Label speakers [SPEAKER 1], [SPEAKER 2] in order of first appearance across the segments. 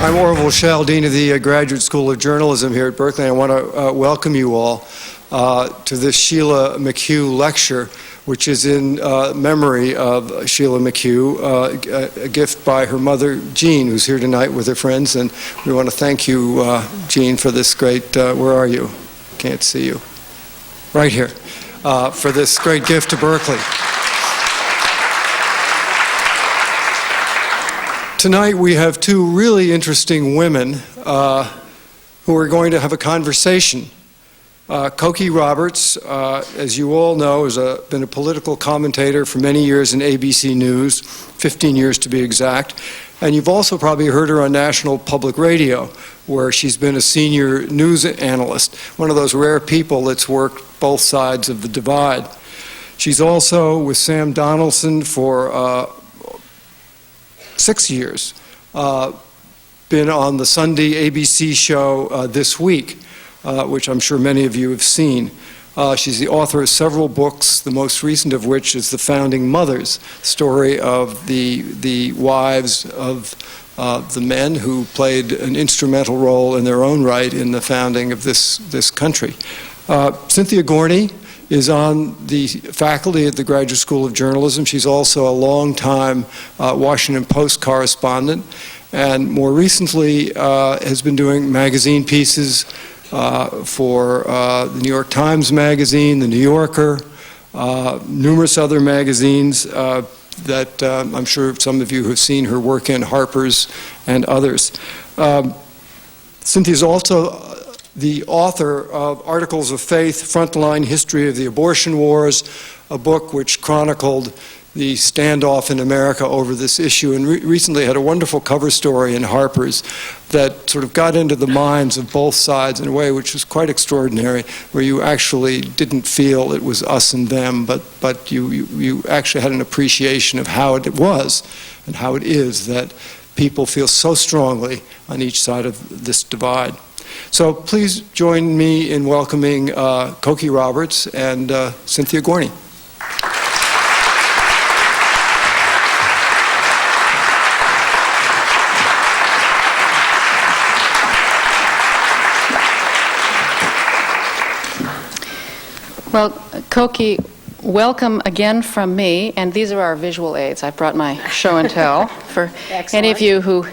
[SPEAKER 1] I'm Orville Schell, Dean of the Graduate School of Journalism here at Berkeley. I want to welcome you all to this Sheila McHugh lecture, which is in memory of Sheila McHugh, a gift by her mother, Jean, who's here tonight with her friends. And we want to thank you, Jean, for this great, where are you? Can't see you. Right here. For this great gift to Berkeley. Tonight we have two really interesting women who are going to have a conversation. Cokie Roberts, as you all know, has been a political commentator for many years in ABC News, 15 years to be exact. And you've also probably heard her on National Public Radio, where she's been a senior news analyst, one of those rare people that's worked both sides of the divide. She's also, with Sam Donaldson for 6 years, been on the Sunday ABC show This Week, which I'm sure many of you have seen. She's the author of several books, the most recent of which is The Founding Mothers, story of the wives of the men who played an instrumental role in their own right in the founding of this country. Cynthia Gorney is on the faculty at the Graduate School of Journalism. She's also a long-time Washington Post correspondent, and more recently has been doing magazine pieces for the New York Times Magazine, the New Yorker, numerous other magazines that I'm sure some of you have seen her work in, Harper's and others. Cynthia's also the author of Articles of Faith, Frontline History of the Abortion Wars, a book which chronicled the standoff in America over this issue, and recently had a wonderful cover story in Harper's that sort of got into the minds of both sides in a way which was quite extraordinary, where you actually didn't feel it was us and them, but you actually had an appreciation of how it was and how it is that people feel so strongly on each side of this divide. So please join me in welcoming Cokie Roberts and Cynthia Gorney.
[SPEAKER 2] Well, Cokie, welcome again from me, and these are our visual aids. I brought my show and tell for any of you who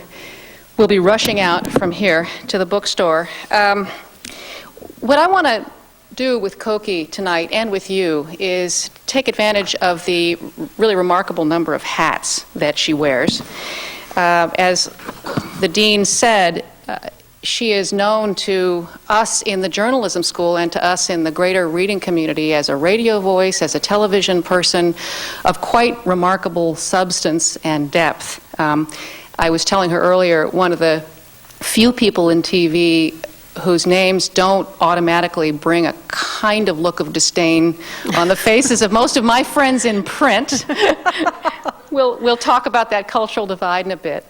[SPEAKER 2] will be rushing out from here to the bookstore. What I want to do with Cokie tonight and with you is take advantage of the really remarkable number of hats that she wears. As the dean said, she is known to us in the journalism school and to us in the greater reading community as a radio voice, as a television person of quite remarkable substance and depth. I was telling her earlier, one of the few people in TV whose names don't automatically bring a kind of look of disdain on the faces of most of my friends in print. We'll talk about that cultural divide in a bit.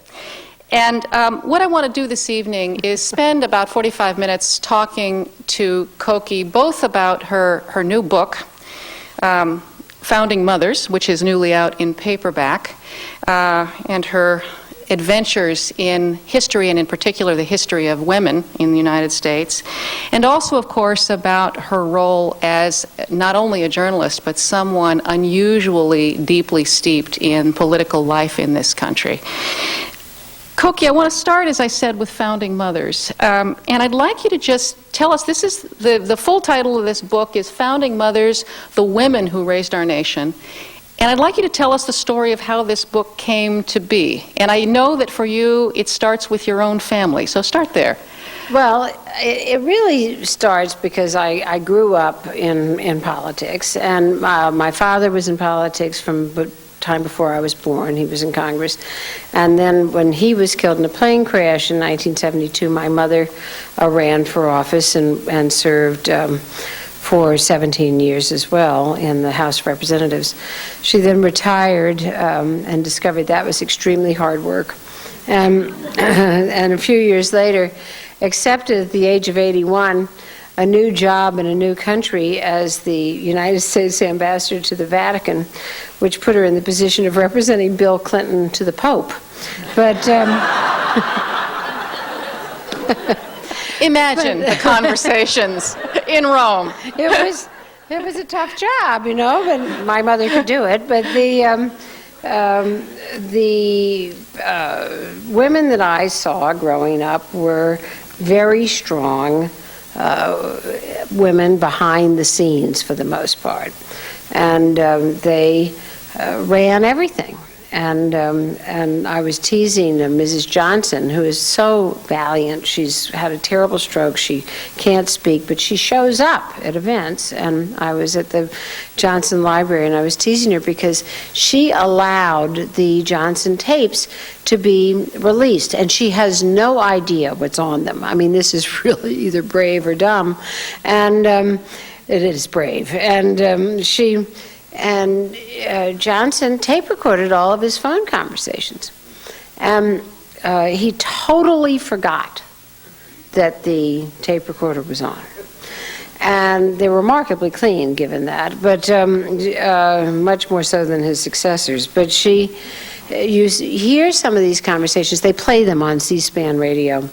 [SPEAKER 2] And what I want to do this evening is spend about 45 minutes talking to Cokie both about her new book, Founding Mothers, which is newly out in paperback, and her adventures in history, and in particular the history of women in the United States, and also, of course, about her role as not only a journalist, but someone unusually deeply steeped in political life in this country. Cokie, I want to start, as I said, with Founding Mothers. And I'd like you to just tell us, this is the full title of this book is Founding Mothers, The Women Who Raised Our Nation. And I'd like you to tell us the story of how this book came to be. And I know that for you, it starts with your own family. So start there.
[SPEAKER 3] Well, it really starts because I grew up in politics. And my father was in politics from the time before I was born. He was in Congress. And then when he was killed in a plane crash in 1972, my mother ran for office and served for 17 years as well in the House of Representatives. She then retired and discovered that was extremely hard work. And a few years later, accepted at the age of 81 a new job in a new country as the United States ambassador to the Vatican, which put her in the position of representing Bill Clinton to the Pope. But
[SPEAKER 2] Imagine the conversations in Rome.
[SPEAKER 3] It was a tough job, but my mother could do it. But the women that I saw growing up were very strong women behind the scenes for the most part, and they ran everything. And I was teasing Mrs. Johnson, who is so valiant. She's had a terrible stroke. She can't speak, but she shows up at events. And I was at the Johnson Library, and I was teasing her because she allowed the Johnson tapes to be released, and she has no idea what's on them. I mean, this is really either brave or dumb, and it is brave. And Johnson tape recorded all of his phone conversations. And he totally forgot that the tape recorder was on. And they're remarkably clean, given that, but much more so than his successors. But you hear some of these conversations. They play them on C-SPAN radio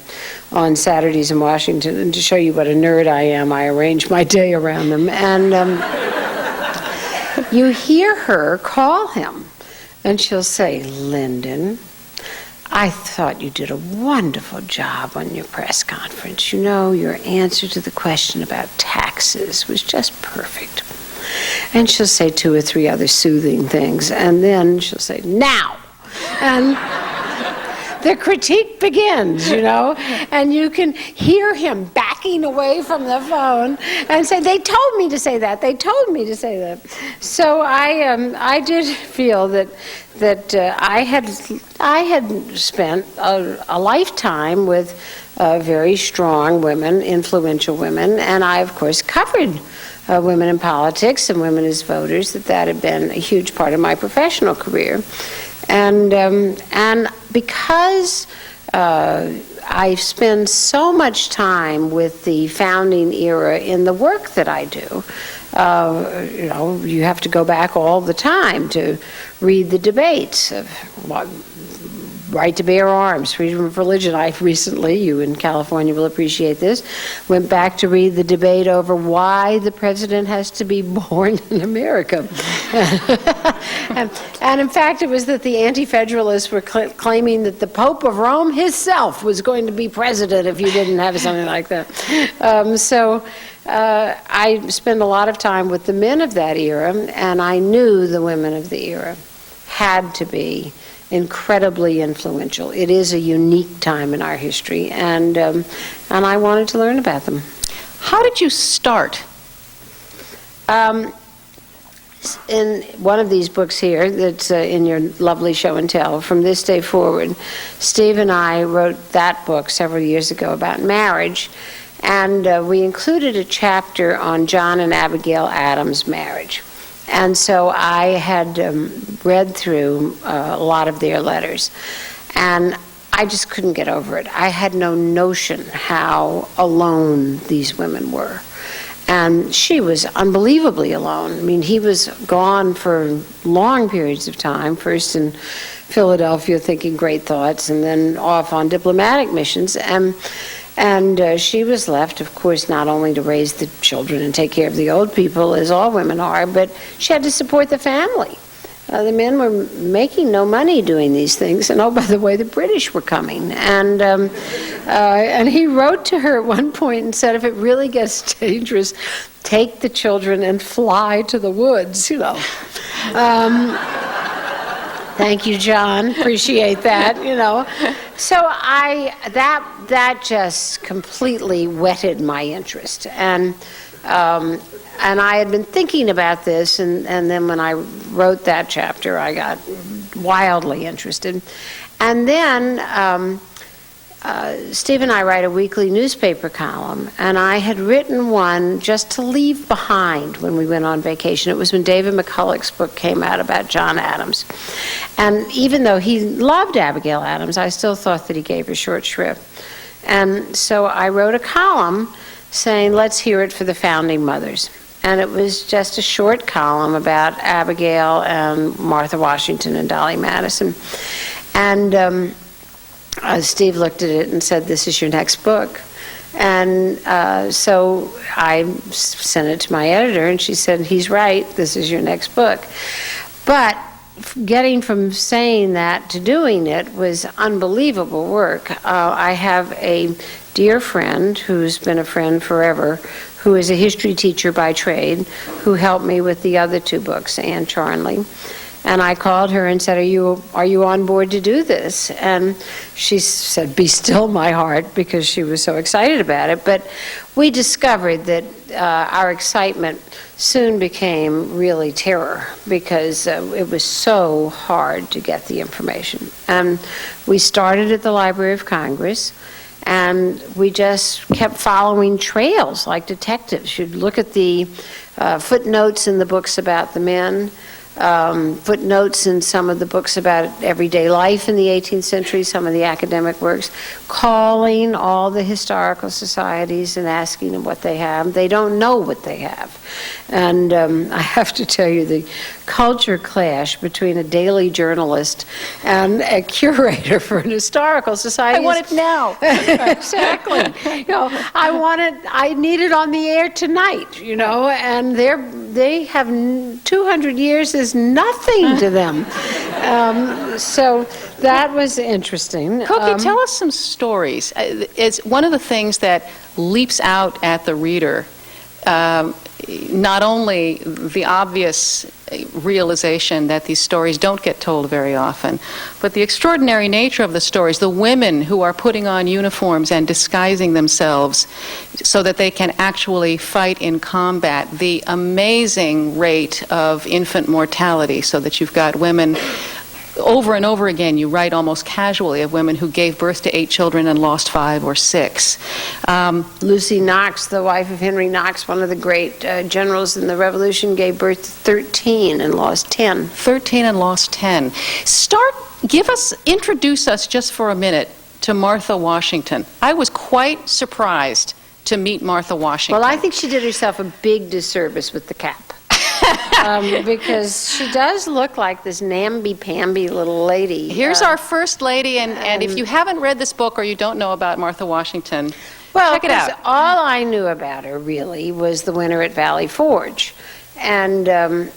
[SPEAKER 3] on Saturdays in Washington. And to show you what a nerd I am, I arrange my day around them. And you hear her call him, and she'll say, "Lyndon, I thought you did a wonderful job on your press conference. Your answer to the question about taxes was just perfect." And she'll say 2 or 3 other soothing things, and then she'll say, "Now!" And the critique begins, and you can hear him backing away from the phone and say, "They told me to say that. They told me to say that." So I did feel that I had spent a lifetime with very strong women, influential women, and I of course covered women in politics and women as voters. That had been a huge part of my professional career. And because I spend so much time with the founding era in the work that I do, you have to go back all the time to read the debates of right to bear arms, freedom of religion. I recently, you in California will appreciate this, went back to read the debate over why the president has to be born in America. and in fact, it was that the anti-federalists were claiming that the Pope of Rome himself was going to be president if you didn't have something like that. I spent a lot of time with the men of that era, and I knew the women of the era had to be incredibly influential. It is a unique time in our history, and I wanted to learn about them.
[SPEAKER 2] How did you start?
[SPEAKER 3] In one of these books here, that's in your lovely show and tell, From This Day Forward, Steve and I wrote that book several years ago about marriage, and we included a chapter on John and Abigail Adams' marriage. And so I had read through a lot of their letters, and I just couldn't get over it. I had no notion how alone these women were. And she was unbelievably alone. I mean, he was gone for long periods of time, first in Philadelphia thinking great thoughts, and then off on diplomatic missions. And she was left, of course, not only to raise the children and take care of the old people, as all women are, but she had to support the family. The men were making no money doing these things, and oh, by the way, the British were coming. And he wrote to her at one point and said, if it really gets dangerous, take the children and fly to the woods, Thank you, John. Appreciate that, So that just completely whetted my interest. And I had been thinking about this, and then when I wrote that chapter, I got wildly interested. And then Steve and I write a weekly newspaper column, and I had written one just to leave behind when we went on vacation. It was when David McCulloch's book came out about John Adams. And even though he loved Abigail Adams, I still thought that he gave her short shrift. And so I wrote a column saying, let's hear it for the founding mothers. And it was just a short column about Abigail and Martha Washington and Dolly Madison. And Steve looked at it and said, this is your next book. And so I sent it to my editor, and she said, he's right, this is your next book. But getting from saying that to doing it was unbelievable work. I have a dear friend who's been a friend forever, who is a history teacher by trade, who helped me with the other two books, Anne Charnley. And I called her and said, are you on board to do this? And she said, be still my heart, because she was so excited about it. But we discovered that our excitement soon became really terror, because it was so hard to get the information. And we started at the Library of Congress, and we just kept following trails like detectives. You'd look at the footnotes in the books about the men, footnotes in some of the books about everyday life in the 18th century, some of the academic works, calling all the historical societies and asking them what they have. They don't know what they have. And I have to tell you, the culture clash between a daily journalist and a curator for an historical society.
[SPEAKER 2] I want it now.
[SPEAKER 3] Exactly. I need it on the air tonight, and they have 200 years is nothing to them. So that was interesting.
[SPEAKER 2] Cokie, tell us some stories. It's one of the things that leaps out at the reader, not only the obvious realization that these stories don't get told very often, but the extraordinary nature of the stories, the women who are putting on uniforms and disguising themselves so that they can actually fight in combat, the amazing rate of infant mortality, so that you've got women. Over and over again, you write almost casually of women who gave birth to 8 children and lost 5 or 6.
[SPEAKER 3] Lucy Knox, the wife of Henry Knox, one of the great generals in the Revolution, gave birth to 13 and lost 10.
[SPEAKER 2] 13 and lost 10. Introduce us just for a minute to Martha Washington. I was quite surprised to meet Martha Washington.
[SPEAKER 3] Well, I think she did herself a big disservice with the cap. Because she does look like this namby-pamby little lady.
[SPEAKER 2] Here's our first lady, and if you haven't read this book or you don't know about Martha Washington, check it out.
[SPEAKER 3] All I knew about her, really, was the winter at Valley Forge. And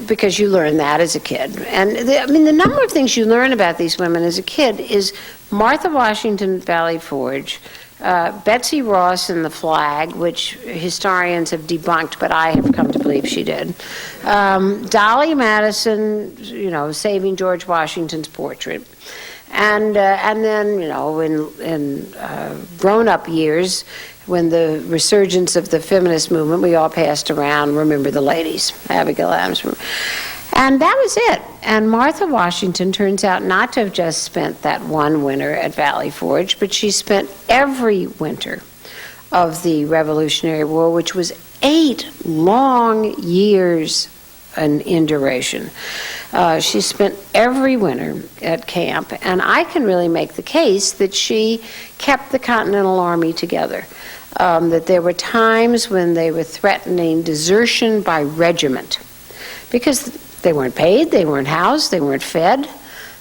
[SPEAKER 3] because you learn that as a kid. And the number of things you learn about these women as a kid is Martha Washington at Valley Forge, Betsy Ross and the flag, which historians have debunked, but I have come to believe she did. Dolly Madison, saving George Washington's portrait. And then, in grown-up years, when the resurgence of the feminist movement, we all passed around, Remember the Ladies, Abigail Adams. And that was it. And Martha Washington turns out not to have just spent that one winter at Valley Forge, but she spent every winter of the Revolutionary War, which was 8 long years in duration. She spent every winter at camp, and I can really make the case that she kept the Continental Army together. That there were times when they were threatening desertion by regiment, because they weren't paid, they weren't housed, they weren't fed,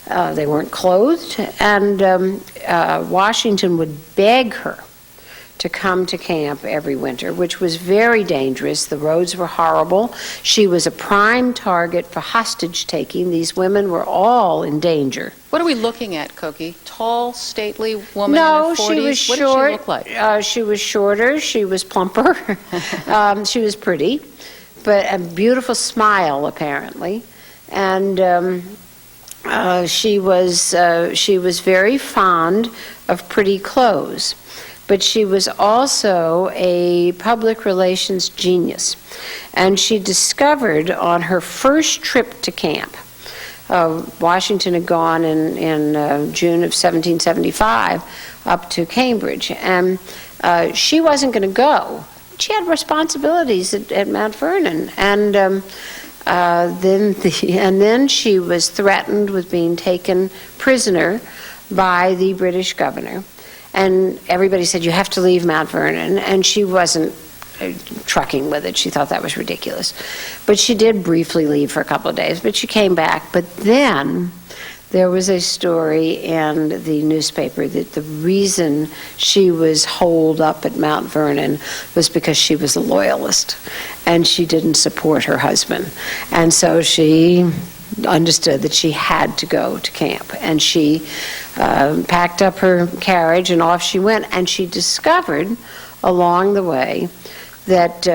[SPEAKER 3] they weren't clothed, and Washington would beg her to come to camp every winter, which was very dangerous. The roads were horrible. She was a prime target for hostage-taking. These women were all in danger.
[SPEAKER 2] What are we looking at, Cokie? Tall, stately woman in her 40s?
[SPEAKER 3] No, she was short.
[SPEAKER 2] What did she look like?
[SPEAKER 3] She was shorter. She was plumper. She was pretty, but a beautiful smile, apparently. And she was very fond of pretty clothes. But she was also a public relations genius. And she discovered on her first trip to camp, Washington had gone in June of 1775 up to Cambridge, and she wasn't going to go. She had responsibilities at Mount Vernon, and then she was threatened with being taken prisoner by the British governor. And everybody said, you have to leave Mount Vernon. And she wasn't trucking with it. She thought that was ridiculous. But she did briefly leave for a couple of days, but she came back. But then there was a story in the newspaper that the reason she was holed up at Mount Vernon was because she was a loyalist and she didn't support her husband. And so she understood that she had to go to camp. And she packed up her carriage and off she went. And she discovered along the way that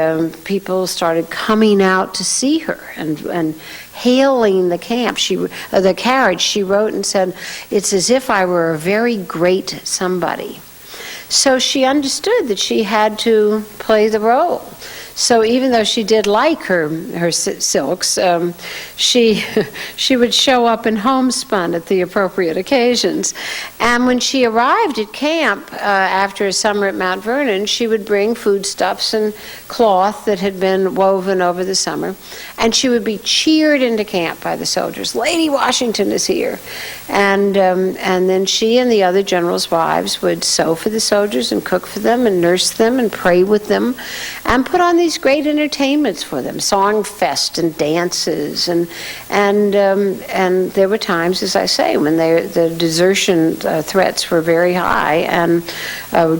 [SPEAKER 3] people started coming out to see her and hailing the camp. The carriage, she wrote and said, "It's as if I were a very great somebody." So she understood that she had to play the role. So even though she did like her silks, she would show up in homespun at the appropriate occasions. And when she arrived at camp after a summer at Mount Vernon, she would bring foodstuffs and cloth that had been woven over the summer, and she would be cheered into camp by the soldiers. "Lady Washington is here." And then she and the other generals' wives would sew for the soldiers and cook for them and nurse them and pray with them and put on these great entertainments for them, song fest and dances, and there were times, as I say, when the desertion threats were very high, and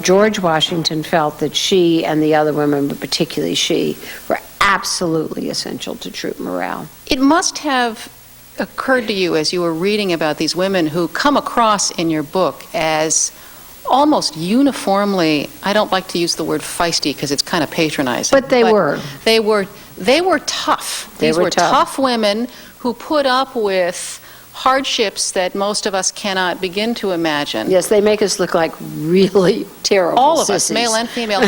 [SPEAKER 3] George Washington felt that she and the other women, but particularly she, were absolutely essential to troop morale.
[SPEAKER 2] It must have occurred to you as you were reading about these women who come across in your book as almost uniformly, I don't like to use the word feisty because it's kind of patronizing.
[SPEAKER 3] But they were.
[SPEAKER 2] They were tough. These were tough women who put up with hardships that most of us cannot begin to imagine.
[SPEAKER 3] Yes, they make us look like really terrible
[SPEAKER 2] All of
[SPEAKER 3] sissies.
[SPEAKER 2] us, male and female.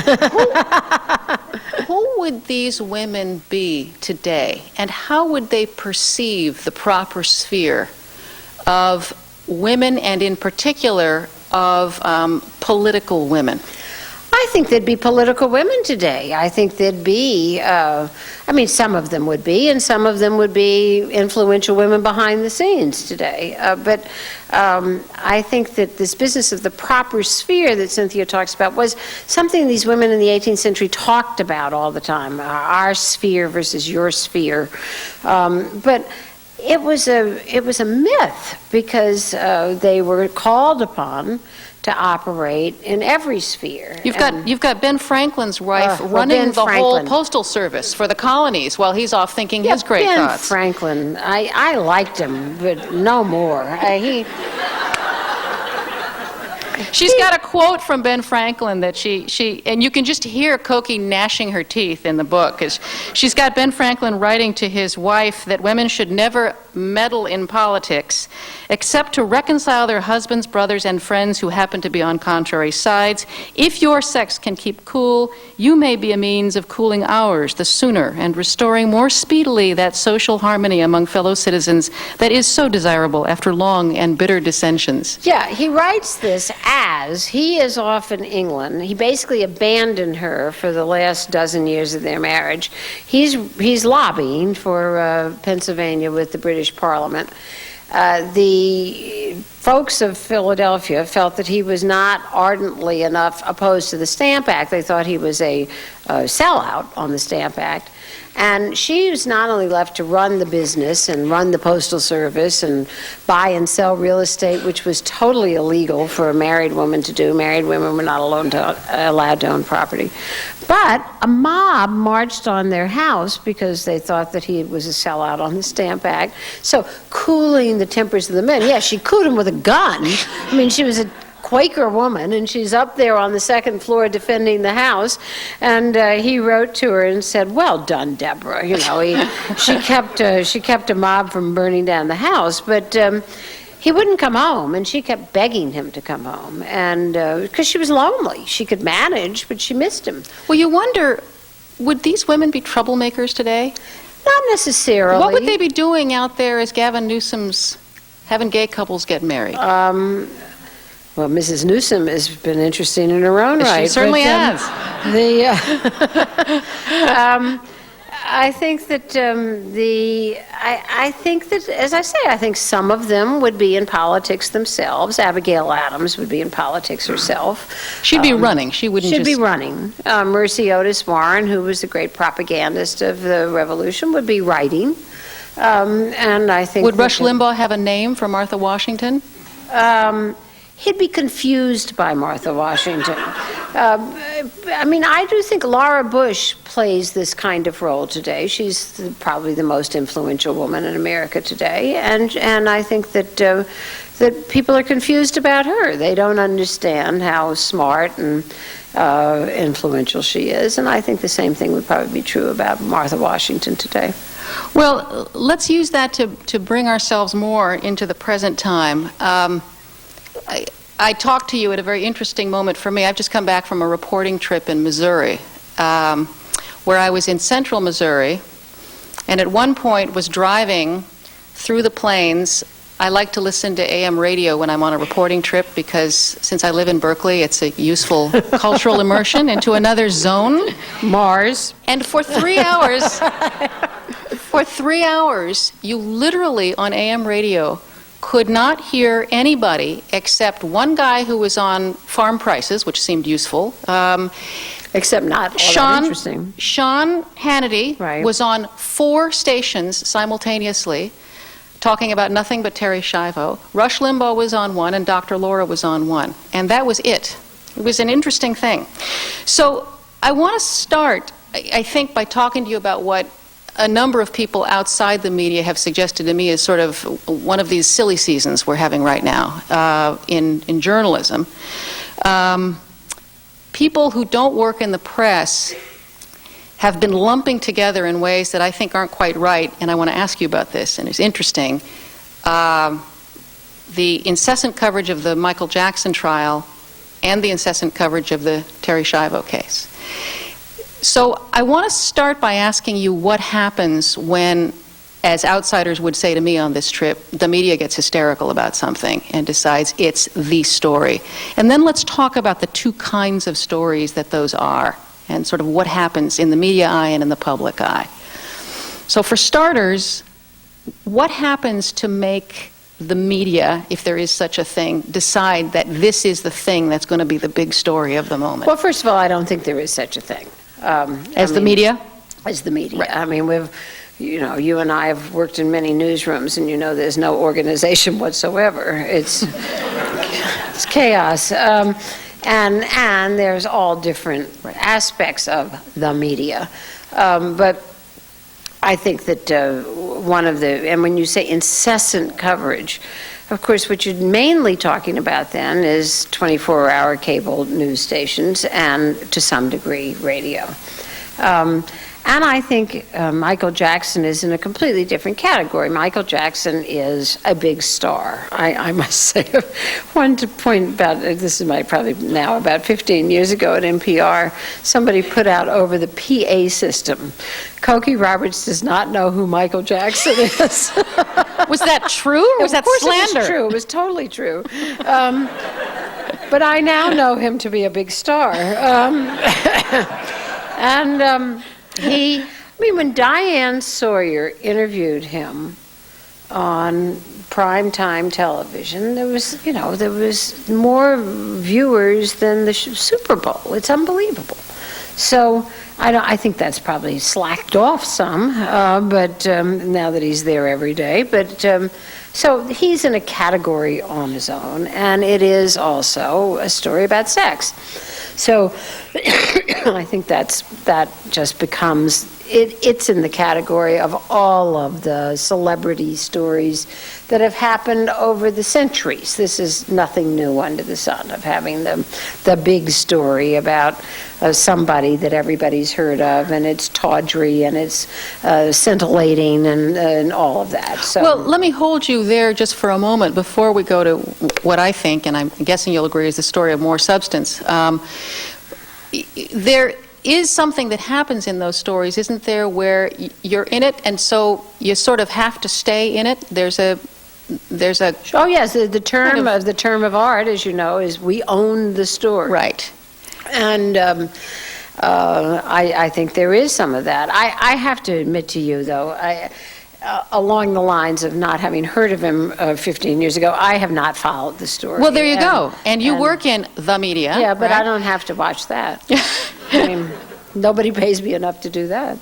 [SPEAKER 2] Who would these women be today, and how would they perceive the proper sphere of women, and in particular of political women?
[SPEAKER 3] I think there'd be political women today. I think there'd be, some of them would be, and some of them would be influential women behind the scenes today. But I think that this business of the proper sphere that Cynthia talks about was something these women in the 18th century talked about all the time, our sphere versus your sphere. But it was a myth because they were called upon to operate in every sphere.
[SPEAKER 2] You've got Ben Franklin's wife running the whole postal service for the colonies while he's off thinking his great thoughts.
[SPEAKER 3] Ben Franklin, I liked him, but no more.
[SPEAKER 2] She's got a quote from Ben Franklin that she and you can just hear Cokie gnashing her teeth in the book. She's got Ben Franklin writing to his wife that women should never meddle in politics except to reconcile their husbands, brothers, and friends who happen to be on contrary sides. If your sex can keep cool, you may be a means of cooling ours the sooner and restoring more speedily that social harmony among fellow citizens that is so desirable after long and bitter dissensions.
[SPEAKER 3] Yeah, he writes this as he is off in England. He basically abandoned her for the last dozen years of their marriage. He's lobbying for Pennsylvania with the British Parliament. The folks of Philadelphia felt that he was not ardently enough opposed to the Stamp Act. They thought he was a sellout on the Stamp Act. And she was not only left to run the business and run the postal service and buy and sell real estate, which was totally illegal for a married woman to do. Married women were not allowed to own property. But a mob marched on their house because they thought that he was a sellout on the Stamp Act. So cooling the tempers of the men. Yeah, she cooled him with a gun. I mean, she was a Quaker woman, and she's up there on the second floor defending the house, and he wrote to her and said, "Well done, Deborah." You know, she kept a mob from burning down the house, but he wouldn't come home, and she kept begging him to come home, and because she was lonely, she could manage, but she missed him.
[SPEAKER 2] Well, you wonder, would these women be troublemakers today?
[SPEAKER 3] Not necessarily.
[SPEAKER 2] What would they be doing out there as Gavin Newsom's having gay couples get married?
[SPEAKER 3] Well, Mrs. Newsom has been interesting in her own right.
[SPEAKER 2] She certainly has.
[SPEAKER 3] I think that I think that, as I say, I think some of them would be in politics themselves. Abigail Adams would be in politics herself.
[SPEAKER 2] She'd be running. She wouldn't
[SPEAKER 3] She'd be running. Mercy Otis Warren, who was the great propagandist of the revolution, would be writing. And I think...
[SPEAKER 2] Would Rush Limbaugh have a name for Martha Washington?
[SPEAKER 3] He'd be confused by Martha Washington. I mean, I do think Laura Bush plays this kind of role today. She's probably the most influential woman in America today, and I think that that people are confused about her. They don't understand how smart and influential she is, and I think the same thing would probably be true about Martha Washington today.
[SPEAKER 2] Well, let's use that to bring ourselves more into the present time. I talked to you at a very interesting moment for me. I've just come back from a reporting trip in Missouri, where I was in central Missouri, and at one point was driving through the plains. I like to listen to AM radio when I'm on a reporting trip because since I live in Berkeley, it's a useful cultural immersion into another zone.
[SPEAKER 3] Mars.
[SPEAKER 2] And for 3 hours, you literally on AM radio could not hear anybody except one guy who was on farm prices, which seemed useful.
[SPEAKER 3] Except not all that interesting.
[SPEAKER 2] Sean Hannity was on 4 stations simultaneously, talking about nothing but Terry Schiavo. Rush Limbaugh was on one, and Dr. Laura was on one. And that was it. It was an interesting thing. So I want to start, I think, by talking to you about what a number of people outside the media have suggested to me is sort of one of these silly seasons we're having right now in journalism. People who don't work in the press have been lumping together in ways that I think aren't quite right, and I want to ask you about this, and it's interesting. The incessant coverage of the Michael Jackson trial and the incessant coverage of the Terry Schiavo case. So I want to start by asking you what happens when, as outsiders would say to me on this trip, the media gets hysterical about something and decides it's the story. And then let's talk about the 2 kinds of stories that those are, and sort of what happens in the media eye and in the public eye. So for starters, what happens to make the media, if there is such a thing, decide that this is the thing that's going to be the big story of the moment?
[SPEAKER 3] Well, first of all, I don't think there is such a thing.
[SPEAKER 2] The media?
[SPEAKER 3] As the media.
[SPEAKER 2] Right.
[SPEAKER 3] I mean, you and I have worked in many newsrooms, and there's no organization whatsoever. It's chaos. And there's all different aspects of the media. But I think that and when you say incessant coverage, of course, what you're mainly talking about then is 24-hour cable news stations and, to some degree, radio. And I think Michael Jackson is in a completely different category. Michael Jackson is a big star. I must say, one to point about, this is probably now about 15 years ago at NPR, somebody put out over the PA system, Cokie Roberts does not know who Michael Jackson is.
[SPEAKER 2] Was that true, or was that slander?
[SPEAKER 3] It was true. It was totally true. But I now know him to be a big star. When Diane Sawyer interviewed him on primetime television, there was more viewers than the Super Bowl. It's unbelievable. So I think that's probably slacked off some, but now that he's there every day. But so he's in a category on his own, and it is also a story about sex. So I think that just becomes, it's in the category of all of the celebrity stories that have happened over the centuries. This is nothing new under the sun, of having the big story about somebody that everybody's heard of, and it's tawdry and it's scintillating and all of that. So,
[SPEAKER 2] well, let me hold you there just for a moment before we go to what I think, and I'm guessing you'll agree, is the story of more substance. There is something that happens in those stories, isn't there, where you're in it, and so you sort of have to stay in it. There's a
[SPEAKER 3] oh yes, the term of art, as you know, is we own the story.
[SPEAKER 2] Right.
[SPEAKER 3] And I think there is some of that. I have to admit to you, though, along the lines of not having heard of him 15 years ago, I have not followed the story.
[SPEAKER 2] Well, there you go. And you work in the media.
[SPEAKER 3] Yeah, but
[SPEAKER 2] right?
[SPEAKER 3] I don't have to watch that. I mean, nobody pays me enough to do that.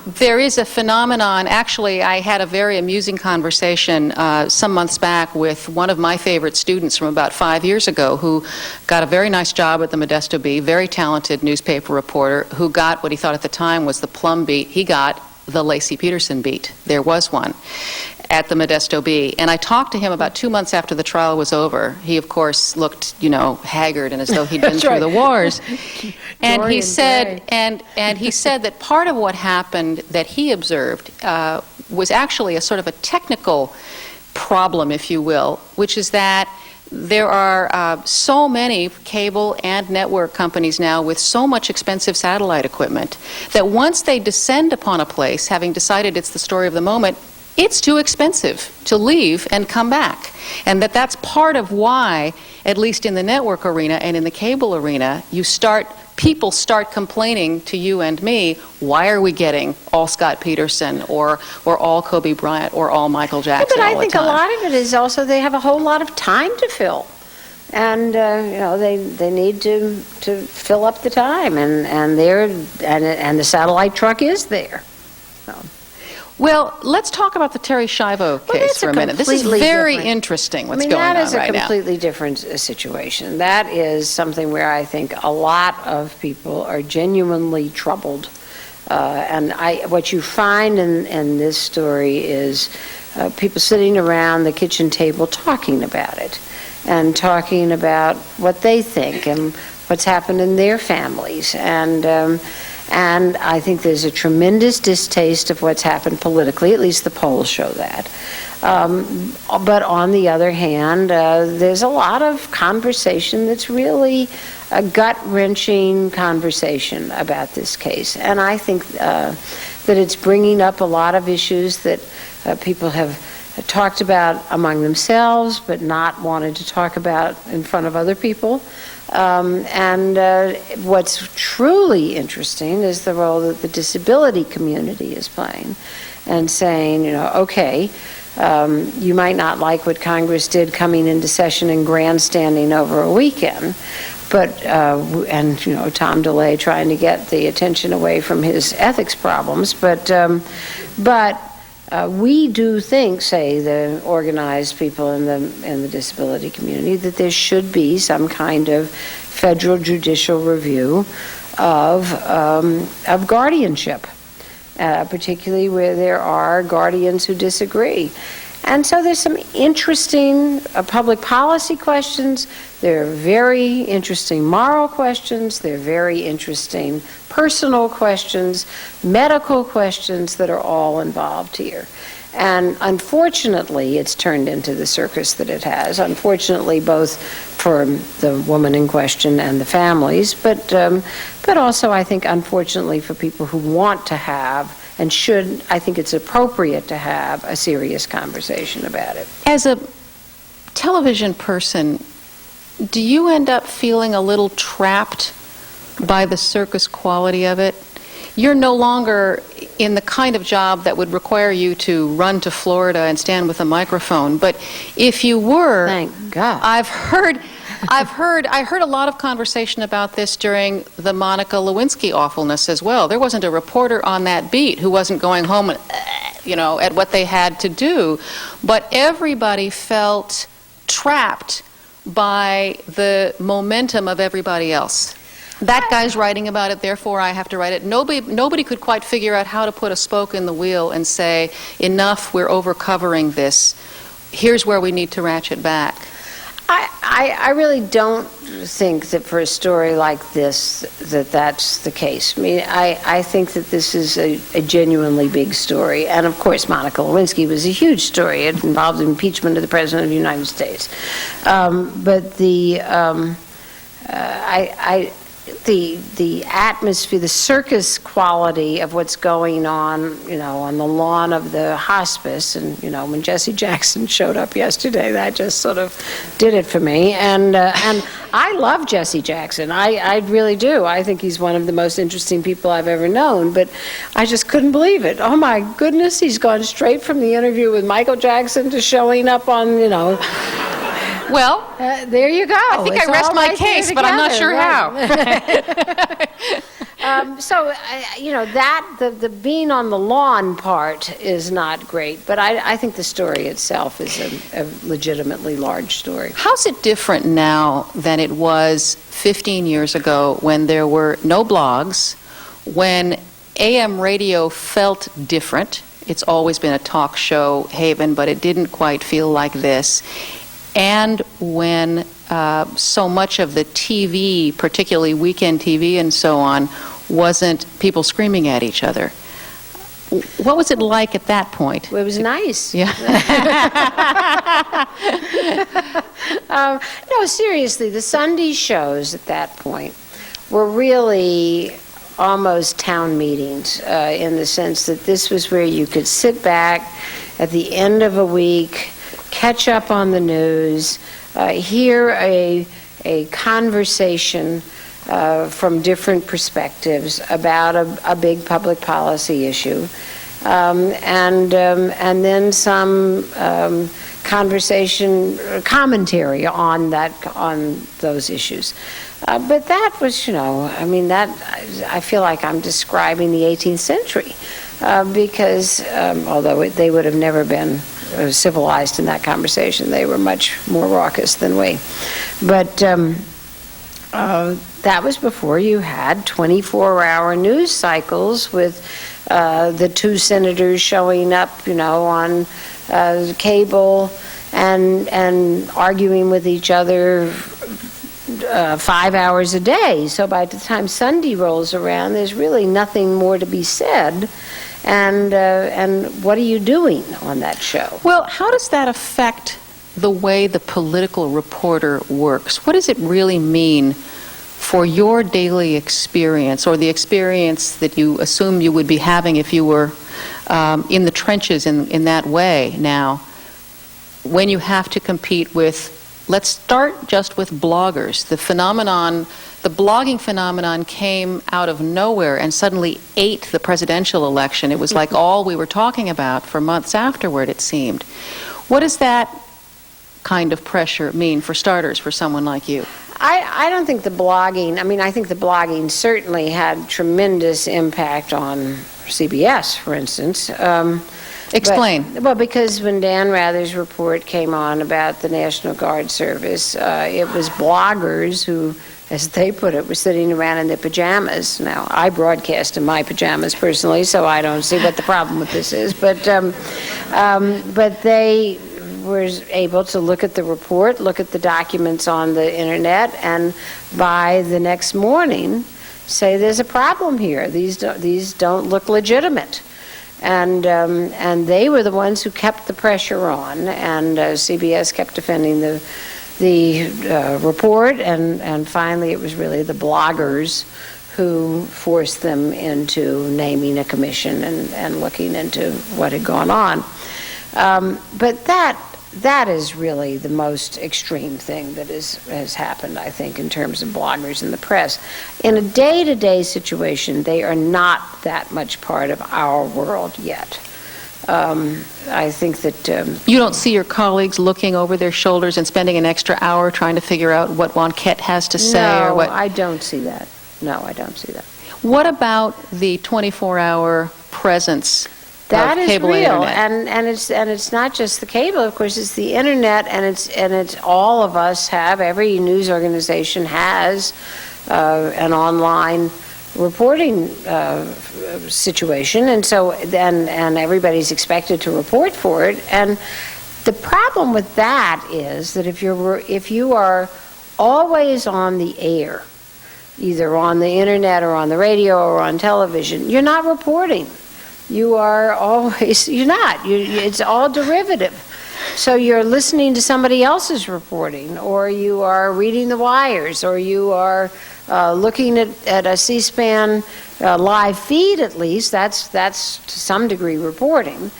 [SPEAKER 2] There is a phenomenon. Actually, I had a very amusing conversation some months back with one of my favorite students from about 5 years ago who got a very nice job at the Modesto Bee, very talented newspaper reporter who got what he thought at the time was the plum beat. He got the Lacey Peterson beat. There was one at the Modesto Bee. And I talked to him about 2 months after the trial was over. He, of course, looked, haggard and as though he'd been through the wars. And he said, and he said that part of what happened that he observed was actually a sort of a technical problem, if you will, which is that there are so many cable and network companies now with so much expensive satellite equipment that once they descend upon a place, having decided it's the story of the moment, it's too expensive to leave and come back. And that's part of why, at least in the network arena and in the cable arena, people start complaining to you and me, why are we getting all Scott Peterson or all Kobe Bryant or all Michael Jackson
[SPEAKER 3] But
[SPEAKER 2] all
[SPEAKER 3] I
[SPEAKER 2] the
[SPEAKER 3] think
[SPEAKER 2] time?
[SPEAKER 3] a lot of it is also they have a whole lot of time to fill. And they need to fill up the time, and the satellite truck is there. So.
[SPEAKER 2] Well, let's talk about the Terry Schiavo case for a minute. This is very interesting what's going on right now.
[SPEAKER 3] That is a completely different situation. That is something where I think a lot of people are genuinely troubled. What you find in this story is people sitting around the kitchen table talking about it and talking about what they think and what's happened in their families. And I think there's a tremendous distaste of what's happened politically, at least the polls show that. But on the other hand, there's a lot of conversation that's really a gut-wrenching conversation about this case. And I think that it's bringing up a lot of issues that people have talked about among themselves, but not wanted to talk about in front of other people. What's truly interesting is the role that the disability community is playing and saying, okay, you might not like what Congress did coming into session and grandstanding over a weekend, but, Tom DeLay trying to get the attention away from his ethics problems, but we do think, say, the organized people in the disability community, that there should be some kind of federal judicial review of guardianship, particularly where there are guardians who disagree. And so there's some interesting public policy questions. There are very interesting moral questions. There are very interesting personal questions, medical questions that are all involved here. And unfortunately, it's turned into the circus that it has. Unfortunately, both for the woman in question and the families, but also, I think, unfortunately, for people who want to have and should, I think it's appropriate to have a serious conversation about it.
[SPEAKER 2] As a television person, do you end up feeling a little trapped by the circus quality of it? You're no longer in the kind of job that would require you to run to Florida and stand with a microphone, but if you were,
[SPEAKER 3] thank God.
[SPEAKER 2] I heard a lot of conversation about this during the Monica Lewinsky awfulness as well. There wasn't a reporter on that beat who wasn't going home and, at what they had to do, but everybody felt trapped by the momentum of everybody else. That guy's writing about it, therefore I have to write it. Nobody could quite figure out how to put a spoke in the wheel and say, enough, we're over-covering this. Here's where we need to ratchet back.
[SPEAKER 3] I really don't think that for a story like this that's the case. I mean, I think that this is a genuinely big story. And of course, Monica Lewinsky was a huge story. It involved the impeachment of the President of the United States. But the atmosphere, the circus quality of what's going on, on the lawn of the hospice, and when Jesse Jackson showed up yesterday, that just sort of did it for me. And I love Jesse Jackson. I really do. I think he's one of the most interesting people I've ever known. But I just couldn't believe it. Oh my goodness, he's gone straight from the interview with Michael Jackson to showing up on,
[SPEAKER 2] Well,
[SPEAKER 3] there you go.
[SPEAKER 2] I think I rest my case, but I'm not sure how.
[SPEAKER 3] The being on the lawn part is not great, but I think the story itself is a legitimately large story.
[SPEAKER 2] How's it different now than it was 15 years ago when there were no blogs, when AM radio felt different? It's always been a talk show haven, but it didn't quite feel like this. And when so much of the TV, particularly weekend TV and so on, wasn't people screaming at each other. What was it like at that point?
[SPEAKER 3] Well, it was nice.
[SPEAKER 2] Yeah.
[SPEAKER 3] No, seriously, the Sunday shows at that point were really almost town meetings in the sense that this was where you could sit back at the end of a week, catch up on the news, hear a conversation from different perspectives about a big public policy issue, and then some commentary on those issues. But that was, I feel like I'm describing the 18th century, because although they would have never been civilized in that conversation, they were much more raucous than we. But that was before you had 24-hour news cycles with the two senators showing up, on cable and arguing with each other 5 hours a day. So by the time Sunday rolls around, there's really nothing more to be said. And what are you doing on that show?
[SPEAKER 2] Well, how does that affect the way the political reporter works? What does it really mean for your daily experience, or the experience that you assume you would be having if you were in the trenches in that way now, when you have to compete with, let's start just with bloggers. The blogging phenomenon came out of nowhere and suddenly ate the presidential election. It was like all we were talking about for months afterward, it seemed. What does that kind of pressure mean, for starters, for someone like you?
[SPEAKER 3] I don't think the blogging, I think the blogging certainly had tremendous impact on CBS, for instance.
[SPEAKER 2] Explain.
[SPEAKER 3] Because when Dan Rather's report came on about the National Guard service, it was bloggers who, as they put it, were sitting around in their pajamas. Now, I broadcast in my pajamas personally, so I don't see what the problem with this is. But they were able to look at the report, look at the documents on the internet, and by the next morning say there's a problem here. These don't look legitimate. And they were the ones who kept the pressure on, and CBS kept defending the report, and finally it was really the bloggers who forced them into naming a commission and looking into what had gone on. But that is really the most extreme thing that has happened, I think, in terms of bloggers in the press. In a day-to-day situation, they are not that much part of our world yet. I think that...
[SPEAKER 2] You don't see your colleagues looking over their shoulders and spending an extra hour trying to figure out what Wonquette has to say?
[SPEAKER 3] No,
[SPEAKER 2] or what?
[SPEAKER 3] I don't see that. No, I don't see that.
[SPEAKER 2] What about the 24-hour presence
[SPEAKER 3] that
[SPEAKER 2] of
[SPEAKER 3] is
[SPEAKER 2] cable
[SPEAKER 3] real,
[SPEAKER 2] internet?
[SPEAKER 3] and it's not just the cable, of course. It's the internet, and it's all of us have. Every news organization has an online reporting situation, and so and everybody's expected to report for it. And the problem with that is that if you are always on the air, either on the internet or on the radio or on television, you're not reporting. You're not. It's all derivative. So you're listening to somebody else's reporting, or you are reading the wires, or you are looking at a C-SPAN live feed, at least. That's to some degree reporting.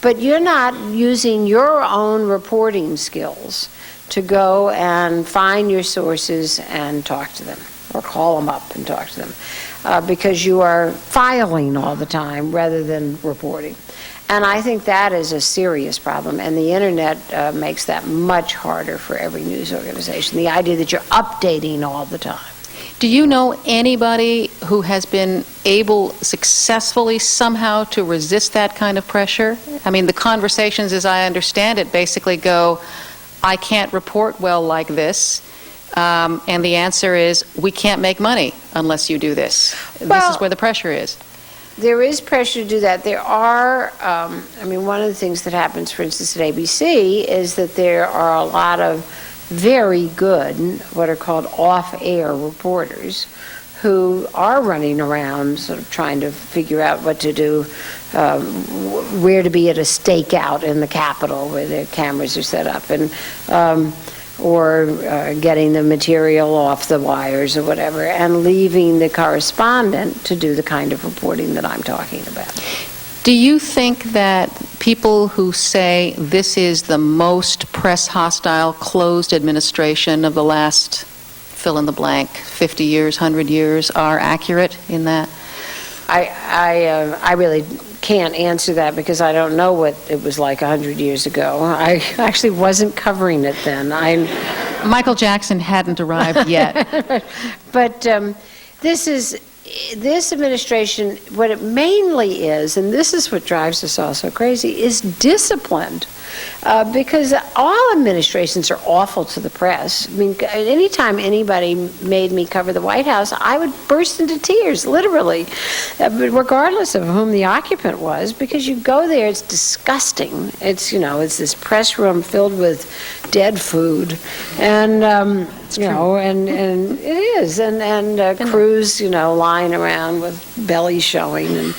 [SPEAKER 3] But you're not using your own reporting skills to go and find your sources and talk to them, or call them up and talk to them. Because you are filing all the time rather than reporting. And I think that is a serious problem, and the internet makes that much harder for every news organization, the idea that you're updating all the time.
[SPEAKER 2] Do you know anybody who has been able successfully somehow to resist that kind of pressure? I mean, the conversations, as I understand it, basically go, I can't report well like this, and the answer is, we can't make money unless you do this. This is where the pressure is.
[SPEAKER 3] There is pressure to do that. There are, I mean, one of the things that happens, for instance, at ABC is that there are a lot of very good, what are called off-air reporters, who are running around sort of trying to figure out what to do, where to be at a stakeout in the Capitol where their cameras are set up, and or getting the material off the wires or whatever, and leaving the correspondent to do the kind of reporting that I'm talking about.
[SPEAKER 2] Do you think that people who say this is the most press-hostile, closed administration of the last fill-in-the-blank 50 years, 100 years are accurate in that?
[SPEAKER 3] I really can't answer that because I don't know what it was like 100 years ago. I actually wasn't covering it then.
[SPEAKER 2] Michael Jackson hadn't arrived yet.
[SPEAKER 3] But this administration, what it mainly is, and this is what drives us all so crazy, is disciplined. Because all administrations are awful to the press. I mean, anytime anybody made me cover the White House, I would burst into tears, literally, regardless of whom the occupant was, because you go there, it's disgusting. It's, you know, it's this press room filled with dead food, and you know, and it is, and crews, you know, lying around with bellies showing,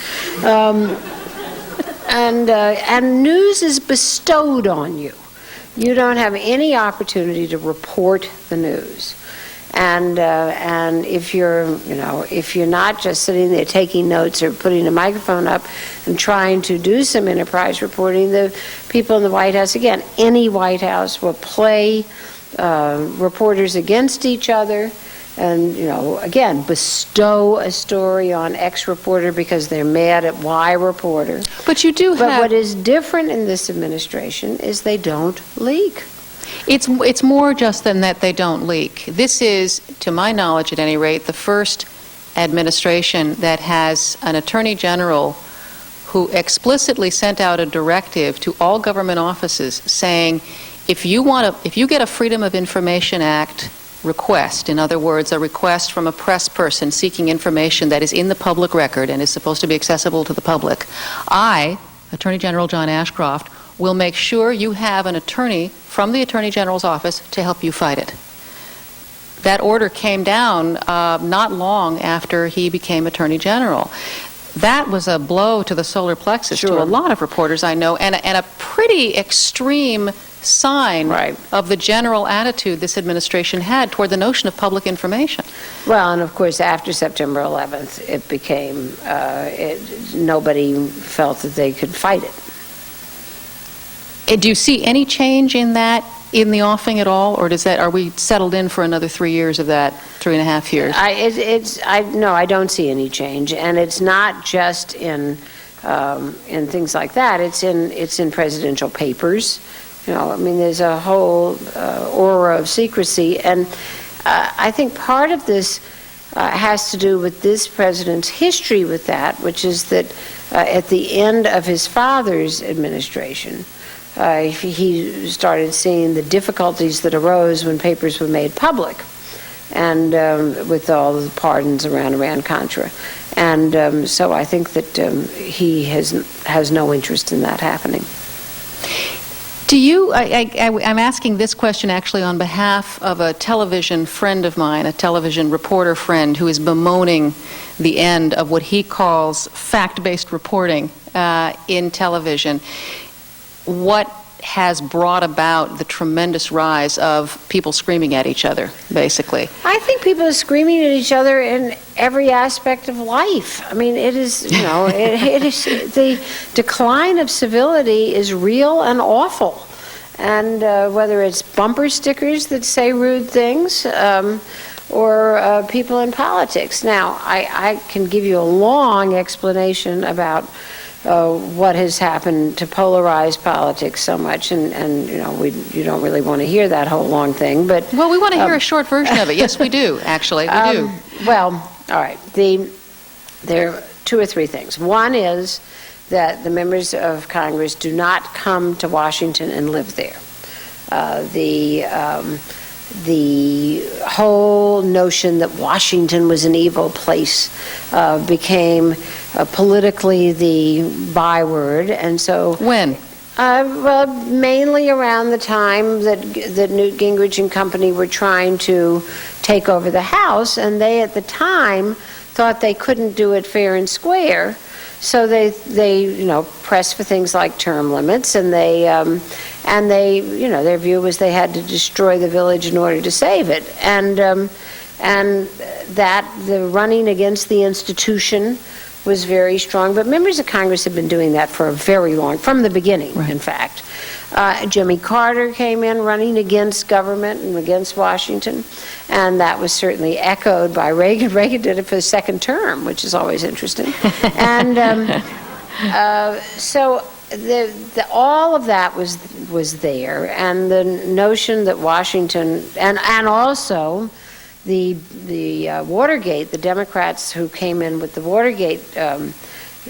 [SPEAKER 3] and news is bestowed on you. You don't have any opportunity to report the news, and if you're not just sitting there taking notes or putting a microphone up and trying to do some enterprise reporting, the people in the White House, again, any White House will play reporters against each other. And, you know, again, bestow a story on X reporter because they're mad at Y reporter.
[SPEAKER 2] But you do have...
[SPEAKER 3] But what is different in this administration is they don't leak.
[SPEAKER 2] It's more just than that they don't leak. This is, to my knowledge at any rate, the first administration that has an attorney general who explicitly sent out a directive to all government offices saying, if you get a Freedom of Information Act request, in other words, a request from a press person seeking information that is in the public record and is supposed to be accessible to the public, I, Attorney General John Ashcroft, will make sure you have an attorney from the Attorney General's office to help you fight it. That order came down not long after he became Attorney General. That was a blow to the solar plexus to a lot of reporters I know, and a pretty extreme sign of the general attitude this administration had toward the notion of public information.
[SPEAKER 3] Well, and of course, after September 11th, it became, nobody felt that they could fight it.
[SPEAKER 2] Do you see any change in that in the offing at all, or are we settled in for another 3 years of that, 3.5 years?
[SPEAKER 3] No, I don't see any change, and it's not just in things like that. It's in presidential papers. You know, I mean, there's a whole aura of secrecy, and I think part of this has to do with this president's history with that, which is that at the end of his father's administration, he started seeing the difficulties that arose when papers were made public, and with all the pardons around Iran-Contra. And so I think that he has no interest in that happening.
[SPEAKER 2] Do you, I'm asking this question actually on behalf of a television friend of mine, a television reporter friend who is bemoaning the end of what he calls fact-based reporting in television. What has brought about the tremendous rise of people screaming at each other, basically?
[SPEAKER 3] I think people are screaming at each other in every aspect of life. I mean, it is, you know, it is, the decline of civility is real and awful. And whether it's bumper stickers that say rude things or people in politics. Now, I can give you a long explanation about what has happened to polarize politics so much, and you know, you don't really want to hear that whole long thing, but...
[SPEAKER 2] Well, we want to hear a short version of it. Yes, we do, actually, we do.
[SPEAKER 3] Well, all right. There are two or three things. One is that the members of Congress do not come to Washington and live there. The whole notion that Washington was an evil place became politically the byword, and so...
[SPEAKER 2] When?
[SPEAKER 3] Well, mainly around the time that Newt Gingrich and company were trying to take over the House, and they at the time thought they couldn't do it fair and square, so they pressed for things like term limits, and their view was they had to destroy the village in order to save it, and that the running against the institution was very strong, but members of Congress have been doing that for a very long, from the beginning, right. In fact. Jimmy Carter came in running against government and against Washington, and that was certainly echoed by Reagan. Reagan did it for the second term, which is always interesting. And so all of that was there, and the notion that Washington, and also the Watergate, the Democrats who came in with the Watergate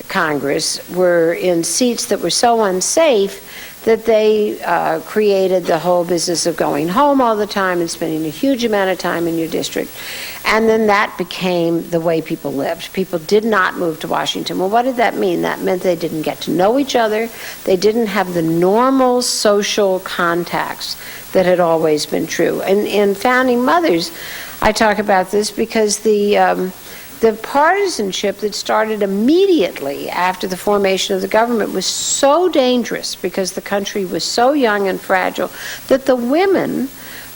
[SPEAKER 3] Congress were in seats that were so unsafe that they created the whole business of going home all the time and spending a huge amount of time in your district. And then that became the way people lived. People did not move to Washington. Well, what did that mean? That meant they didn't get to know each other. They didn't have the normal social contacts that had always been true. And in Founding Mothers, I talk about this because the partisanship that started immediately after the formation of the government was so dangerous because the country was so young and fragile that the women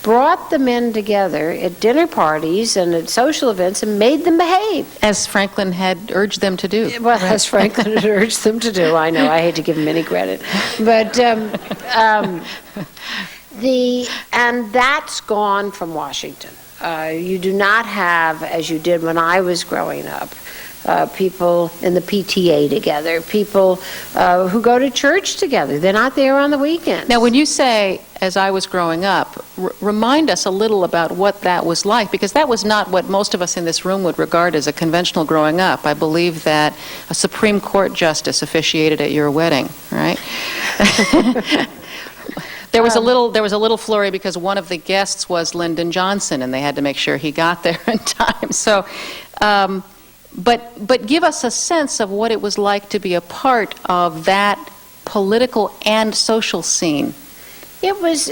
[SPEAKER 3] brought the men together at dinner parties and at social events and made them behave.
[SPEAKER 2] As Franklin had urged them to do.
[SPEAKER 3] Well, right. As Franklin had urged them to do. I know, I hate to give him any credit. But and that's gone from Washington. You do not have, as you did when I was growing up, people in the PTA together, people who go to church together. They're not there on the weekends.
[SPEAKER 2] Now, when you say, as I was growing up, remind us a little about what that was like, because that was not what most of us in this room would regard as a conventional growing up. I believe that a Supreme Court justice officiated at your wedding, right? There was a little flurry because one of the guests was Lyndon Johnson, and they had to make sure he got there in time. So, but give us a sense of what it was like to be a part of that political and social scene.
[SPEAKER 3] It was.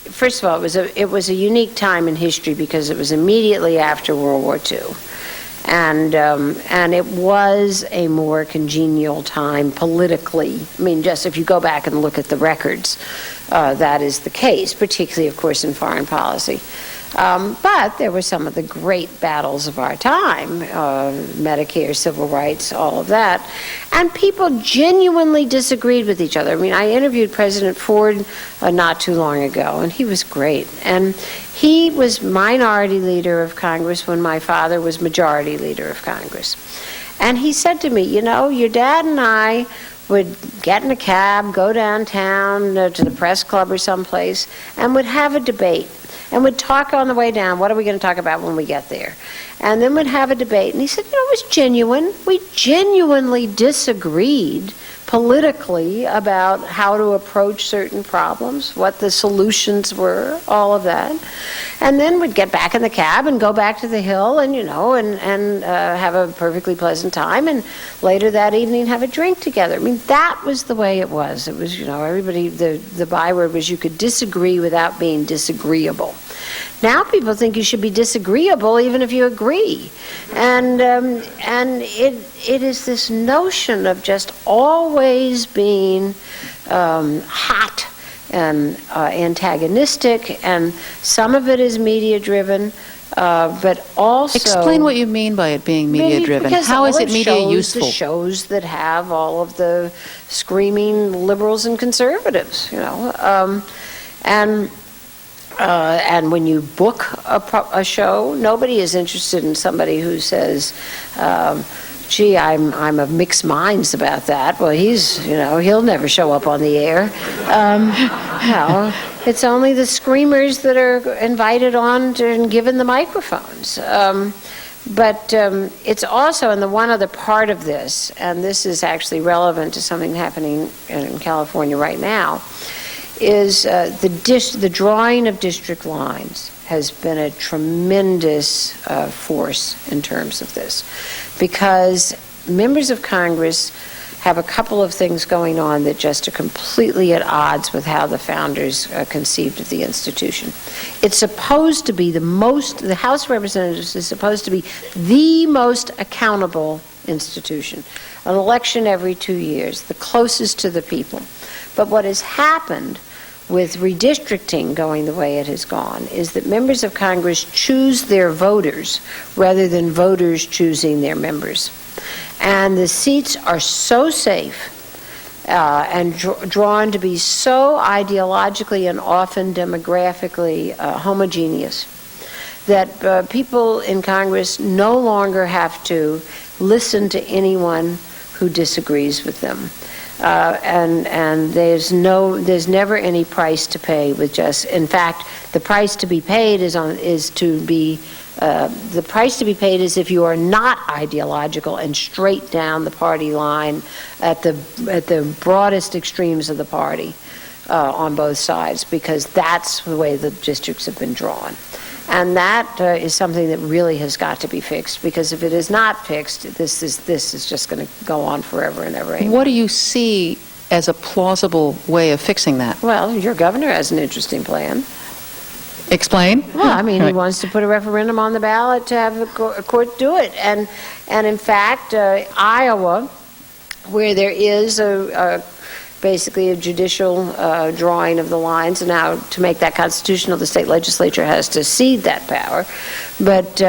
[SPEAKER 3] First of all, it was a unique time in history because it was immediately after World War II. And it was a more congenial time politically. I mean, just if you go back and look at the records, that is the case, particularly, of course, in foreign policy. But there were some of the great battles of our time, Medicare, civil rights, all of that. And people genuinely disagreed with each other. I mean, I interviewed President Ford not too long ago, and he was great. And he was minority leader of Congress when my father was majority leader of Congress. And he said to me, you know, your dad and I would get in a cab, go downtown to the press club or someplace, and would have a debate. And would talk on the way down, what are we going to talk about when we get there? And then would have a debate. And he said, you know, it was genuine. We genuinely disagreed politically about how to approach certain problems, what the solutions were, all of that. And then we'd get back in the cab and go back to the Hill and, you know, and have a perfectly pleasant time. And later that evening have a drink together. I mean, that was the way it was. It was, you know, everybody, the byword was you could disagree without being disagreeable. Now people think you should be disagreeable even if you agree. And it is this notion of just always being hot and antagonistic, and some of it is media-driven, but also...
[SPEAKER 2] Explain what you mean by it being media-driven. How is it media useful?
[SPEAKER 3] The shows that have all of the screaming liberals and conservatives, you know. And when you book a show, nobody is interested in somebody who says, gee, I'm of mixed minds about that. Well, he'll never show up on the air. No, it's only the screamers that are invited on and given the microphones. But it's also, and the one other part of this, and this is actually relevant to something happening in California right now, is the drawing of district lines has been a tremendous force in terms of this, because members of Congress have a couple of things going on that just are completely at odds with how the founders conceived of the institution. It's supposed to be the House of Representatives is supposed to be the most accountable institution. An election every 2 years, the closest to the people. But what has happened with redistricting going the way it has gone is that members of Congress choose their voters rather than voters choosing their members. And the seats are so safe and drawn to be so ideologically and often demographically homogeneous that people in Congress no longer have to listen to anyone who disagrees with them. And there's never any price to pay with just. In fact, the price to be paid is if you are not ideological and straight down the party line at the broadest extremes of the party on both sides, because that's the way the districts have been drawn. And that is something that really has got to be fixed, because if it is not fixed, this is just going to go on forever and ever.
[SPEAKER 2] What do you see as a plausible way of fixing that?
[SPEAKER 3] Well, your governor has an interesting plan.
[SPEAKER 2] Explain.
[SPEAKER 3] Well, I mean, he wants to put a referendum on the ballot to have a court do it. And in fact, Iowa, where there is basically a judicial drawing of the lines, and now to make that constitutional, the state legislature has to cede that power. But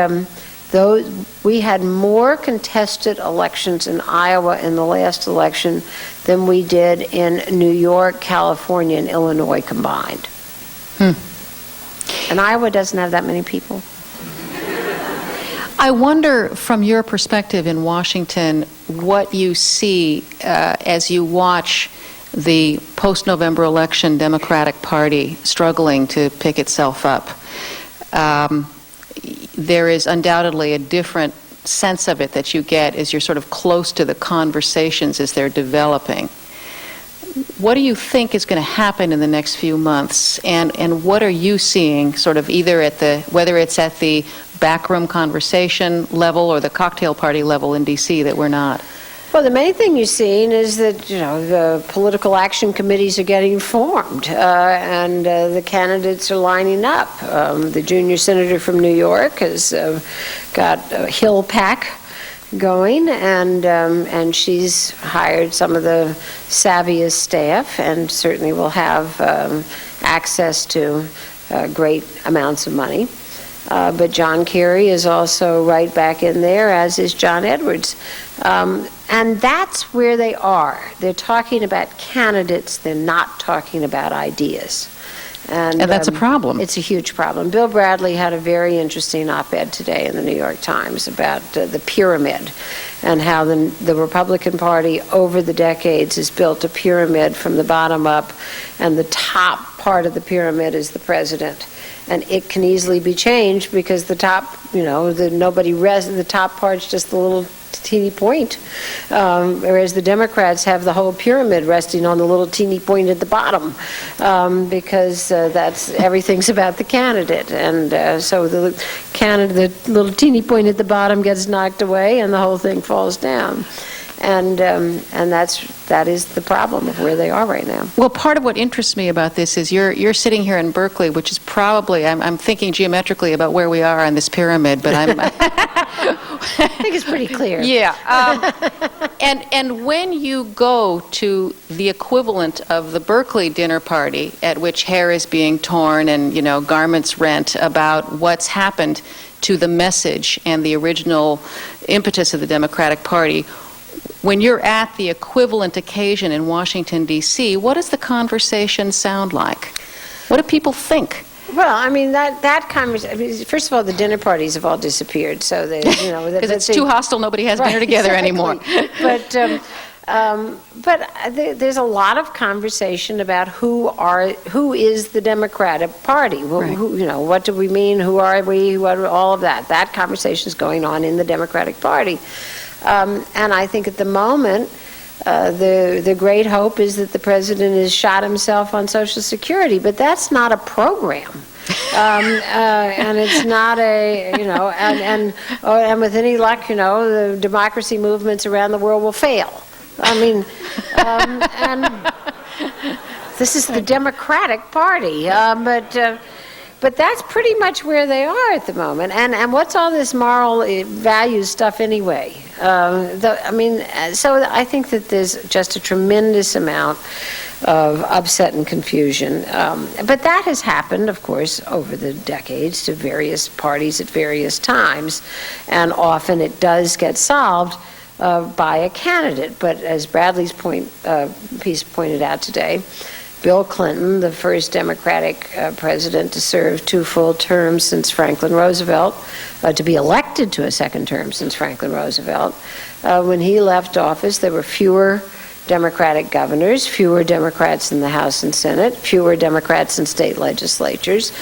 [SPEAKER 3] we had more contested elections in Iowa in the last election than we did in New York, California, and Illinois combined. And Iowa doesn't have that many people.
[SPEAKER 2] I wonder, from your perspective in Washington, what you see as you watch the post-November election Democratic Party struggling to pick itself up. There is undoubtedly a different sense of it that you get as you're sort of close to the conversations as they're developing. What do you think is going to happen in the next few months, and what are you seeing sort of either whether it's at the backroom conversation level or the cocktail party level in D.C. that we're not?
[SPEAKER 3] Well, the main thing you're seeing is that, the political action committees are getting formed, and the candidates are lining up. The junior senator from New York has got a Hill PAC going, and she's hired some of the savviest staff, and certainly will have access to great amounts of money. But John Kerry is also right back in there, as is John Edwards. And that's where they are. They're talking about candidates. They're not talking about ideas. And
[SPEAKER 2] that's a problem.
[SPEAKER 3] It's a huge problem. Bill Bradley had a very interesting op-ed today in the New York Times about the pyramid and how the Republican Party over the decades has built a pyramid from the bottom up, and the top part of the pyramid is the president. And it can easily be changed because the top, the top part's just the little teeny point, whereas the Democrats have the whole pyramid resting on the little teeny point at the bottom, because everything's about the candidate, and so the little teeny point at the bottom gets knocked away, and the whole thing falls down. And that is the problem of where they are right now.
[SPEAKER 2] Well, part of what interests me about this is you're sitting here in Berkeley, which is probably, I'm thinking geometrically about where we are on this pyramid, but
[SPEAKER 3] I think it's pretty clear.
[SPEAKER 2] Yeah. And when you go to the equivalent of the Berkeley dinner party at which hair is being torn and, garments rent about what's happened to the message and the original impetus of the Democratic Party, when you're at the equivalent occasion in Washington, D.C., what does the conversation sound like? What do people think?
[SPEAKER 3] Well, I mean, that conversation, I mean, first of all, the dinner parties have all disappeared, so they, you know.
[SPEAKER 2] Because it's too hostile, nobody has dinner together anymore.
[SPEAKER 3] But there's a lot of conversation about who is the Democratic Party.
[SPEAKER 2] Right.
[SPEAKER 3] You know, what do we mean? Who are we? All of that. That conversation is going on in the Democratic Party. And I think at the moment, the great hope is that the president has shot himself on Social Security, but that's not a program. And it's not a, you know, and with any luck, you know, the democracy movements around the world will fail. I mean, and this is the Democratic Party, but that's pretty much where they are at the moment. And what's all this moral values stuff anyway? I mean, so I think that there's just a tremendous amount of upset and confusion. But that has happened, of course, over the decades to various parties at various times. And often it does get solved by a candidate. But as Bradley's piece pointed out today, Bill Clinton, the first Democratic president to serve 2 full terms since Franklin Roosevelt, to be elected to a second term since Franklin Roosevelt. When he left office, there were fewer Democratic governors, fewer Democrats in the House and Senate, fewer Democrats in state legislatures.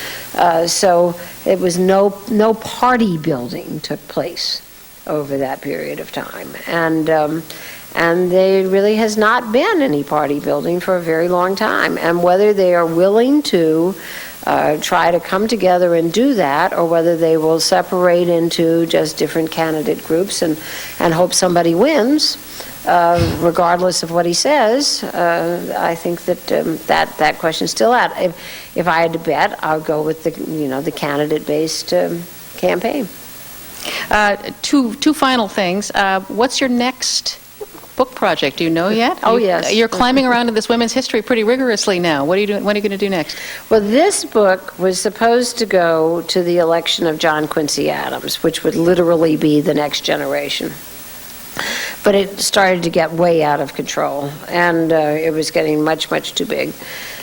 [SPEAKER 3] So it was no party building took place over that period of time. And there really has not been any party building for a very long time. And whether they are willing to try to come together and do that, or whether they will separate into just different candidate groups and hope somebody wins, regardless of what he says, I think that that question's still out. If I had to bet, I'll go with the candidate-based campaign.
[SPEAKER 2] Two final things. What's your next book project? Do you know yet?
[SPEAKER 3] Oh, yes.
[SPEAKER 2] You're climbing around in this women's history pretty rigorously now. What are you doing? What are you going to do next?
[SPEAKER 3] Well, this book was supposed to go to the election of John Quincy Adams, which would literally be the next generation. But it started to get way out of control, and it was getting much, much too big.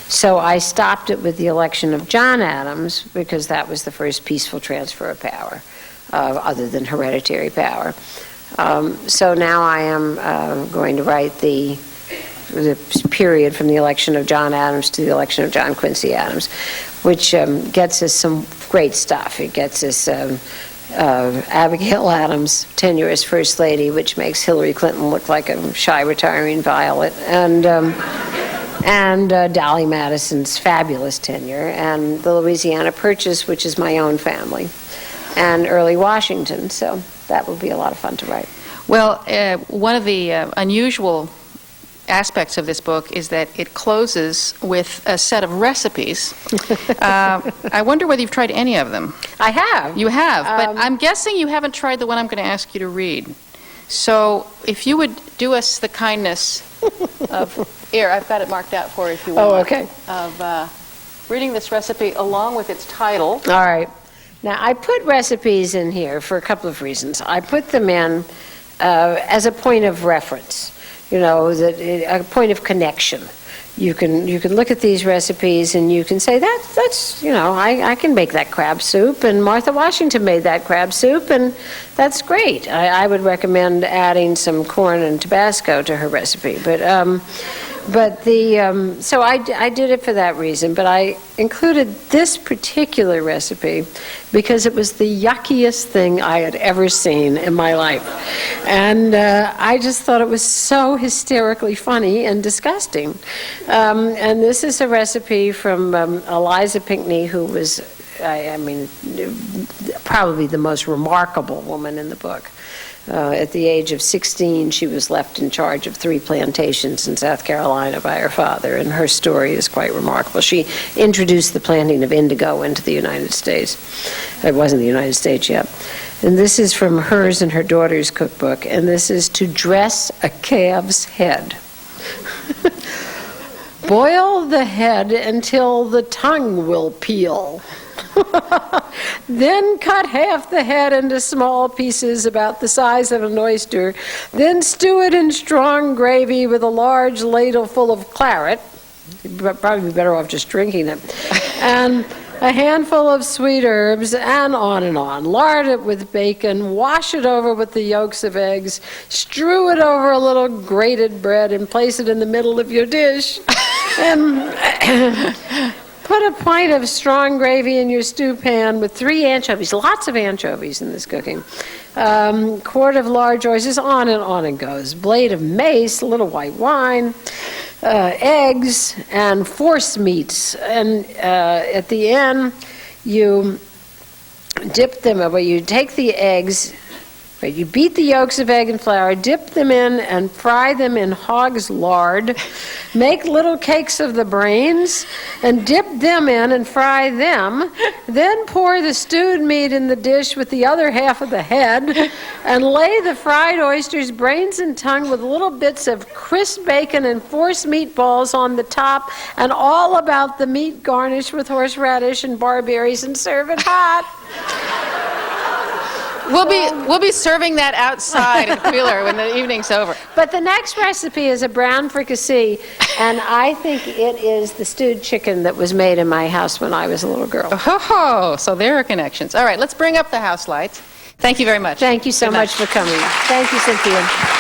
[SPEAKER 3] So I stopped it with the election of John Adams, because that was the first peaceful transfer of power, other than hereditary power. So now I am going to write the period from the election of John Adams to the election of John Quincy Adams, which gets us some great stuff. It gets us Abigail Adams' tenure as First Lady, which makes Hillary Clinton look like a shy retiring violet, and Dolly Madison's fabulous tenure, and the Louisiana Purchase, which is my own family, and early Washington. So that will be a lot of fun to write.
[SPEAKER 2] Well, one of the unusual aspects of this book is that it closes with a set of recipes. I wonder whether you've tried any of them.
[SPEAKER 3] I have.
[SPEAKER 2] You have, but I'm guessing you haven't tried the one I'm going to ask you to read. So if you would do us the kindness of, here, I've got it marked out for you if you want.
[SPEAKER 3] Oh, okay.
[SPEAKER 2] Of reading this recipe along with its title.
[SPEAKER 3] All right. Now, I put recipes in here for a couple of reasons. I put them in as a point of reference, a point of connection. You can look at these recipes and you can say, that's I can make that crab soup, and Martha Washington made that crab soup, and that's great. I would recommend adding some corn and Tabasco to her recipe, so I did it for that reason, but I included this particular recipe because it was the yuckiest thing I had ever seen in my life. And I just thought it was so hysterically funny and disgusting. And this is a recipe from Eliza Pinckney, who was, probably the most remarkable woman in the book. At the age of 16, she was left in charge of 3 plantations in South Carolina by her father, and her story is quite remarkable. She introduced the planting of indigo into the United States. It wasn't the United States yet. And this is from hers and her daughter's cookbook, and this is to dress a calf's head. Boil the head until the tongue will peel. Then cut half the head into small pieces about the size of an oyster. Then stew it in strong gravy with a large ladle full of claret. You'd probably be better off just drinking it. And a handful of sweet herbs, and on and on. Lard it with bacon, wash it over with the yolks of eggs, strew it over a little grated bread, and place it in the middle of your dish. And put a pint of strong gravy in your stew pan with 3 anchovies, lots of anchovies in this cooking, quart of large oysters, on it goes. Blade of mace, a little white wine, eggs, and force meats. And at the end, you dip them, well, you take the eggs, you beat the yolks of egg and flour, dip them in and fry them in hog's lard. Make little cakes of the brains and dip them in and fry them. Then pour the stewed meat in the dish with the other half of the head and lay the fried oysters, brains, and tongue with little bits of crisp bacon and force meatballs on the top, and all about the meat garnish with horseradish and barberries, and serve it hot.
[SPEAKER 2] We'll be serving that outside in the cooler when the evening's over.
[SPEAKER 3] But the next recipe is a brown fricassee, and I think it is the stewed chicken that was made in my house when I was a little girl.
[SPEAKER 2] Oh, so there are connections. All right, let's bring up the house lights. Thank you very much.
[SPEAKER 3] Thank you so much for coming. Thank you, Cynthia.